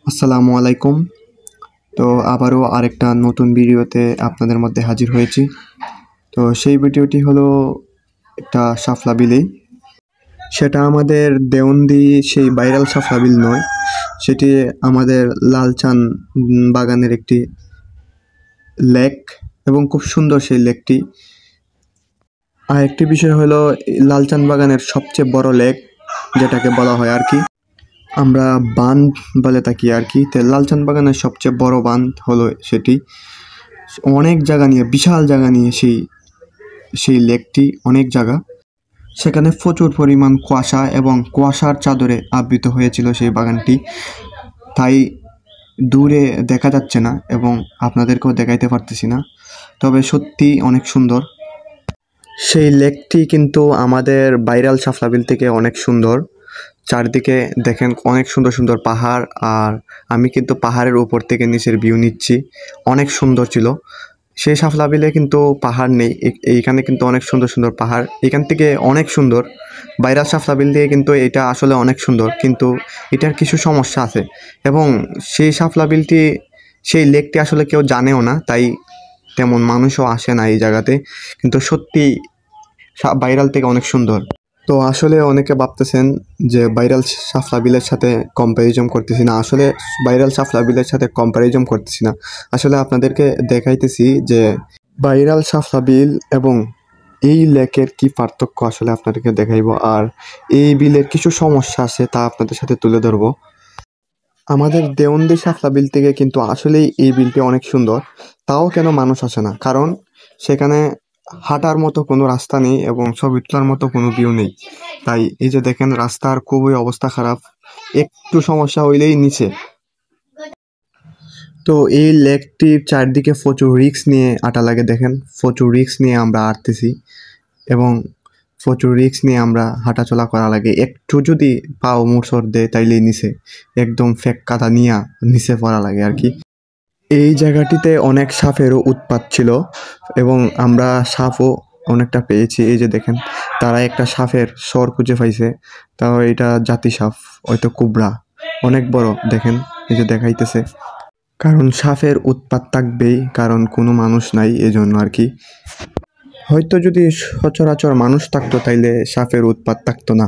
আসসালামু আলাইকুম। তো আবারও আরেকটা নতুন ভিডিওতে আপনাদের মধ্যে হাজির হয়েছি। তো সেই ভিডিওটি হলো একটা শাপলা বিলেই। সেটা আমাদের দেওন্দী সেই ভাইরাল শাপলা বিল নয়, সেটি আমাদের লালচান বাগানের একটি লেক এবং খুব সুন্দর সেই লেকটি। আর একটি বিষয় হলো লালচান বাগানের সবচেয়ে বড় লেক, যেটাকে বলা হয় আর কি আমরা বাঁধ বলে থাকি আর কি। তো লালচান বাগানের সবচেয়ে বড় বাঁধ হলো সেটি। অনেক জায়গা নিয়ে, বিশাল জায়গা নিয়ে সেই লেকটি, অনেক জায়গা। সেখানে প্রচুর পরিমাণ কুয়াশা এবং কুয়াশার চাদরে আবৃত হয়েছিল সেই বাগানটি, তাই দূরে দেখা যাচ্ছে না এবং আপনাদেরকেও দেখাইতে পারতেছি না, তবে সত্যি অনেক সুন্দর। সেই লেকটি কিন্তু আমাদের ভাইরাল শাপলা বিল থেকে অনেক সুন্দর। চারদিকে দেখেন অনেক সুন্দর সুন্দর পাহাড়, আর আমি কিন্তু পাহাড়ের উপর থেকে নিচের ভিউ নিচ্ছি। অনেক সুন্দর ছিল। সেই শাপলা বিলে কিন্তু পাহাড় নেই, এইখানে কিন্তু অনেক সুন্দর সুন্দর পাহাড়। এখান থেকে অনেক সুন্দর। ভাইরাল শাপলা বিল দিয়ে কিন্তু এটা আসলে অনেক সুন্দর, কিন্তু এটার কিছু সমস্যা আছে এবং সেই শাপলা বিলটি, সেই লেকটি আসলে কেউ জানেও না, তাই তেমন মানুষও আসে না এই জায়গাতে। কিন্তু সত্যি ভাইরাল থেকে অনেক সুন্দর। তো আসলে অনেকে ভাবতেছেন যে ভাইরাল শাপলা বিলের সাথে কম্প্যারিজন করতেছি না, আসলে ভাইরাল শাপলা বিলের সাথে কম্প্যারিজন করতেছি না, আসলে আপনাদেরকে দেখাইতেছি যে ভাইরাল শাপলা বিল এবং এই লেকের কি পার্থক্য আসলে আপনাদেরকে দেখাইবো। আর এই বিলের কিছু সমস্যা আছে, তা আপনাদের সাথে তুলে ধরবো। আমাদের দেওন্দী শাপলা বিল থেকে কিন্তু আসলেই এই বিলটি অনেক সুন্দর, তাও কেন মানুষ আসে না? কারণ সেখানে হাঁটার মতো কোনো রাস্তা নেই এবং ছবি তোলার মতো কোনো ভিউ নেই। তাই এই যে দেখেন, রাস্তার খুবই অবস্থা খারাপ, একটু সমস্যা হইলেই নিচে। তো এই লেকটির চারদিকে প্রচুর রিস্ক নিয়ে আটা লাগে। দেখেন, প্রচুর রিস্ক নিয়ে আমরা হাঁটতেছি এবং প্রচুর রিস্ক নিয়ে আমরা হাঁটাচলা করা লাগে। একটু যদি পাও মোচড় দেয় তাইলেই নিচে একদম ফেক কাদা নিয়ে নিচে পড়া লাগে আর কি। এই জায়গাটিতে অনেক সাপেরও উৎপাত ছিল এবং আমরা সাপও অনেকটা পেয়েছি। এই যে দেখেন, তারা একটা সাপের স্বর খুঁজে পাইছে, তাও এটা জাতি সাপ, হয়তো কুবরা, অনেক বড়। দেখেন, এই যে দেখাইতেছে। কারণ সাপের উৎপাত থাকবেই, কারণ কোনো মানুষ নাই এজন্য আর কি। হয়তো যদি সচরাচর মানুষ থাকতো তাইলে সাপের উৎপাত থাকতো না।